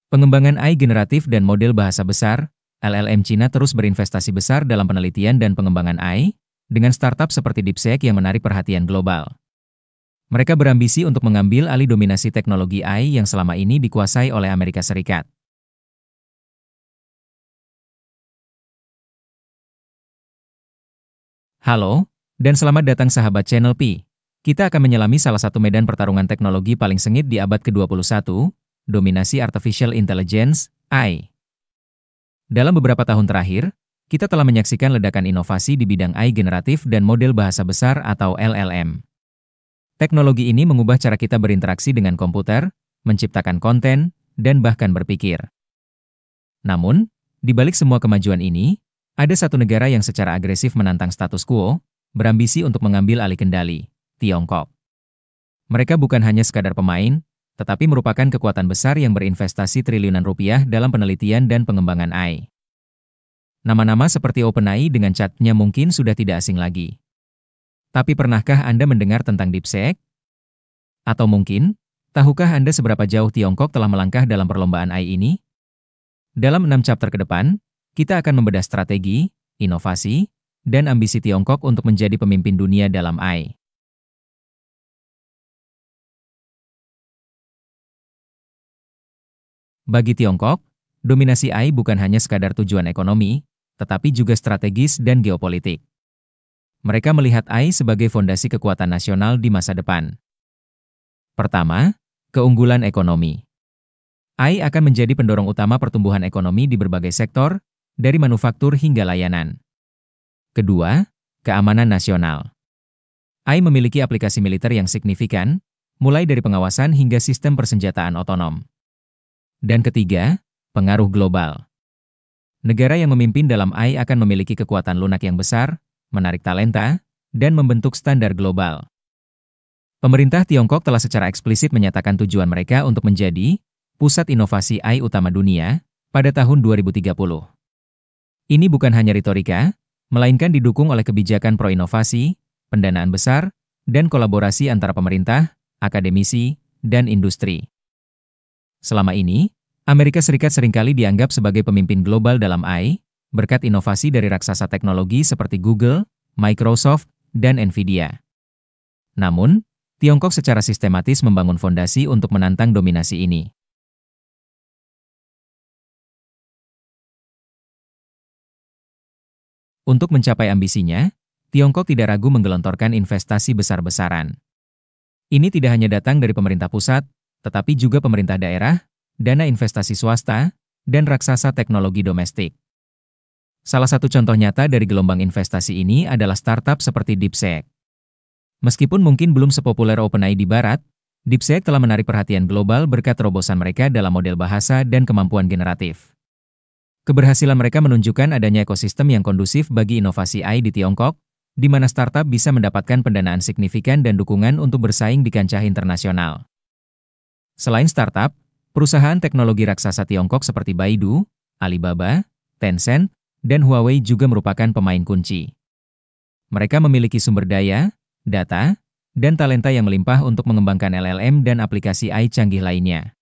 Pengembangan AI generatif dan model bahasa besar, LLM Cina terus berinvestasi besar dalam penelitian dan pengembangan AI, dengan startup seperti DeepSeek yang menarik perhatian global. Mereka berambisi untuk mengambil alih dominasi teknologi AI yang selama ini dikuasai oleh Amerika Serikat. Halo, dan selamat datang sahabat channel Pi. Kita akan menyelami salah satu medan pertarungan teknologi paling sengit di abad ke-21, dominasi Artificial Intelligence, AI. Dalam beberapa tahun terakhir, kita telah menyaksikan ledakan inovasi di bidang AI generatif dan model bahasa besar atau LLM. Teknologi ini mengubah cara kita berinteraksi dengan komputer, menciptakan konten, dan bahkan berpikir. Namun, di balik semua kemajuan ini, ada satu negara yang secara agresif menantang status quo, berambisi untuk mengambil alih kendali, Tiongkok. Mereka bukan hanya sekadar pemain, tetapi merupakan kekuatan besar yang berinvestasi triliunan rupiah dalam penelitian dan pengembangan AI. Nama-nama seperti OpenAI dengan chat-nya mungkin sudah tidak asing lagi. Tapi pernahkah Anda mendengar tentang DeepSeek? Atau mungkin, tahukah Anda seberapa jauh Tiongkok telah melangkah dalam perlombaan AI ini? Dalam 6 chapter ke depan, kita akan membedah strategi, inovasi, dan ambisi Tiongkok untuk menjadi pemimpin dunia dalam AI. Bagi Tiongkok, dominasi AI bukan hanya sekadar tujuan ekonomi, tetapi juga strategis dan geopolitik. Mereka melihat AI sebagai fondasi kekuatan nasional di masa depan. Pertama, keunggulan ekonomi. AI akan menjadi pendorong utama pertumbuhan ekonomi di berbagai sektor, dari manufaktur hingga layanan. Kedua, keamanan nasional. AI memiliki aplikasi militer yang signifikan, mulai dari pengawasan hingga sistem persenjataan otonom. Dan ketiga, pengaruh global. Negara yang memimpin dalam AI akan memiliki kekuatan lunak yang besar, menarik talenta, dan membentuk standar global. Pemerintah Tiongkok telah secara eksplisit menyatakan tujuan mereka untuk menjadi pusat inovasi AI utama dunia pada tahun 2030. Ini bukan hanya retorika, melainkan didukung oleh kebijakan pro-inovasi, pendanaan besar, dan kolaborasi antara pemerintah, akademisi, dan industri. Selama ini, Amerika Serikat seringkali dianggap sebagai pemimpin global dalam AI, berkat inovasi dari raksasa teknologi seperti Google, Microsoft, dan Nvidia. Namun, Tiongkok secara sistematis membangun fondasi untuk menantang dominasi ini. Untuk mencapai ambisinya, Tiongkok tidak ragu menggelontorkan investasi besar-besaran. Ini tidak hanya datang dari pemerintah pusat, tetapi juga pemerintah daerah, dana investasi swasta, dan raksasa teknologi domestik. Salah satu contoh nyata dari gelombang investasi ini adalah startup seperti DeepSeek. Meskipun mungkin belum sepopuler OpenAI di Barat, DeepSeek telah menarik perhatian global berkat terobosan mereka dalam model bahasa dan kemampuan generatif. Keberhasilan mereka menunjukkan adanya ekosistem yang kondusif bagi inovasi AI di Tiongkok, di mana startup bisa mendapatkan pendanaan signifikan dan dukungan untuk bersaing di kancah internasional. Selain startup, perusahaan teknologi raksasa Tiongkok seperti Baidu, Alibaba, Tencent, dan Huawei juga merupakan pemain kunci. Mereka memiliki sumber daya, data, dan talenta yang melimpah untuk mengembangkan LLM dan aplikasi AI canggih lainnya.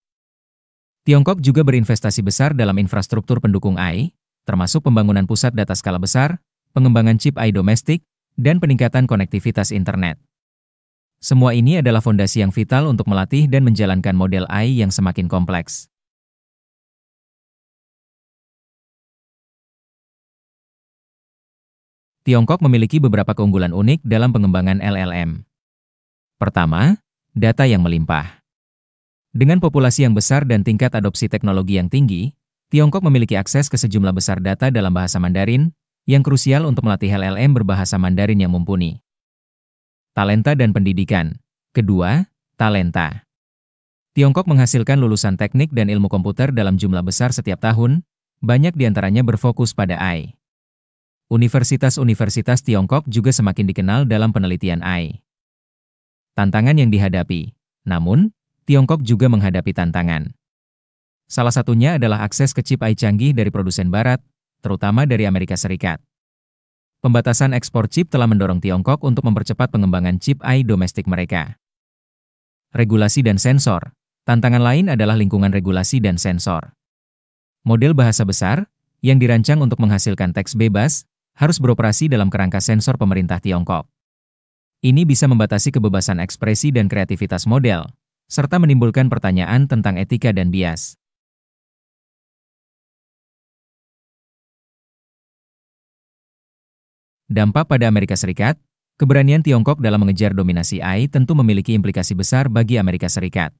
Tiongkok juga berinvestasi besar dalam infrastruktur pendukung AI, termasuk pembangunan pusat data skala besar, pengembangan chip AI domestik, dan peningkatan konektivitas internet. Semua ini adalah fondasi yang vital untuk melatih dan menjalankan model AI yang semakin kompleks. Tiongkok memiliki beberapa keunggulan unik dalam pengembangan LLM. Pertama, data yang melimpah. Dengan populasi yang besar dan tingkat adopsi teknologi yang tinggi, Tiongkok memiliki akses ke sejumlah besar data dalam bahasa Mandarin, yang krusial untuk melatih LLM berbahasa Mandarin yang mumpuni. Talenta dan pendidikan. Kedua, talenta. Tiongkok menghasilkan lulusan teknik dan ilmu komputer dalam jumlah besar setiap tahun, banyak di antaranya berfokus pada AI. Universitas-universitas Tiongkok juga semakin dikenal dalam penelitian AI. Tantangan yang dihadapi. Namun, Tiongkok juga menghadapi tantangan. Salah satunya adalah akses ke chip AI canggih dari produsen barat, terutama dari Amerika Serikat. Pembatasan ekspor chip telah mendorong Tiongkok untuk mempercepat pengembangan chip AI domestik mereka. Regulasi dan sensor. Tantangan lain adalah lingkungan regulasi dan sensor. Model bahasa besar, yang dirancang untuk menghasilkan teks bebas, harus beroperasi dalam kerangka sensor pemerintah Tiongkok. Ini bisa membatasi kebebasan ekspresi dan kreativitas model, serta menimbulkan pertanyaan tentang etika dan bias. Dampak pada Amerika Serikat, keberanian Tiongkok dalam mengejar dominasi AI tentu memiliki implikasi besar bagi Amerika Serikat.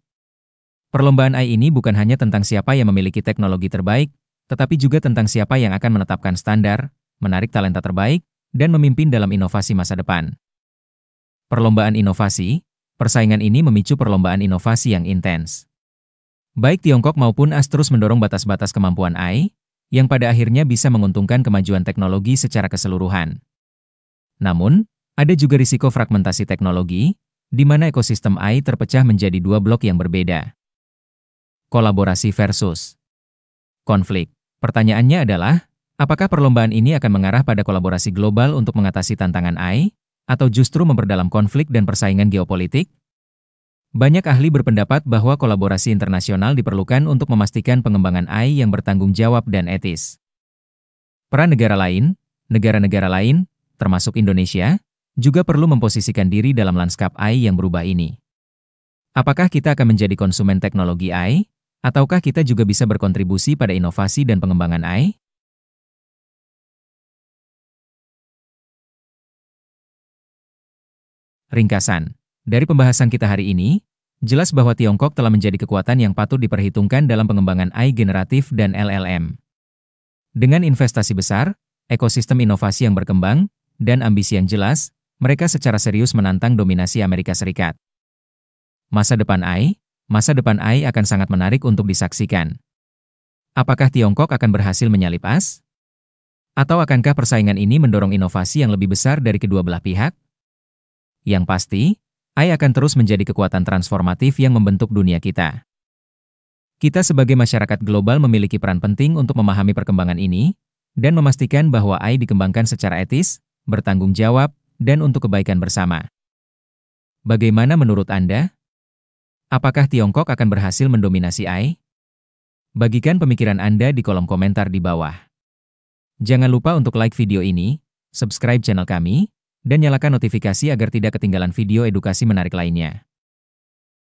Perlombaan AI ini bukan hanya tentang siapa yang memiliki teknologi terbaik, tetapi juga tentang siapa yang akan menetapkan standar, menarik talenta terbaik, dan memimpin dalam inovasi masa depan. Perlombaan inovasi, persaingan ini memicu perlombaan inovasi yang intens. Baik Tiongkok maupun AS terus mendorong batas-batas kemampuan AI, yang pada akhirnya bisa menguntungkan kemajuan teknologi secara keseluruhan. Namun, ada juga risiko fragmentasi teknologi, di mana ekosistem AI terpecah menjadi dua blok yang berbeda. Kolaborasi versus konflik. Pertanyaannya adalah, apakah perlombaan ini akan mengarah pada kolaborasi global untuk mengatasi tantangan AI, atau justru memperdalam konflik dan persaingan geopolitik? Banyak ahli berpendapat bahwa kolaborasi internasional diperlukan untuk memastikan pengembangan AI yang bertanggung jawab dan etis. Peran negara-negara lain, termasuk Indonesia, juga perlu memposisikan diri dalam lanskap AI yang berubah ini. Apakah kita akan menjadi konsumen teknologi AI, ataukah kita juga bisa berkontribusi pada inovasi dan pengembangan AI? Ringkasan, dari pembahasan kita hari ini, jelas bahwa Tiongkok telah menjadi kekuatan yang patut diperhitungkan dalam pengembangan AI generatif dan LLM. Dengan investasi besar, ekosistem inovasi yang berkembang, dan ambisi yang jelas, mereka secara serius menantang dominasi Amerika Serikat. Masa depan AI akan sangat menarik untuk disaksikan. Apakah Tiongkok akan berhasil menyalip AS? Atau akankah persaingan ini mendorong inovasi yang lebih besar dari kedua belah pihak? Yang pasti, AI akan terus menjadi kekuatan transformatif yang membentuk dunia kita. Kita sebagai masyarakat global memiliki peran penting untuk memahami perkembangan ini, dan memastikan bahwa AI dikembangkan secara etis, bertanggung jawab, dan untuk kebaikan bersama. Bagaimana menurut Anda? Apakah Tiongkok akan berhasil mendominasi AI? Bagikan pemikiran Anda di kolom komentar di bawah. Jangan lupa untuk like video ini, subscribe channel kami, dan nyalakan notifikasi agar tidak ketinggalan video edukasi menarik lainnya.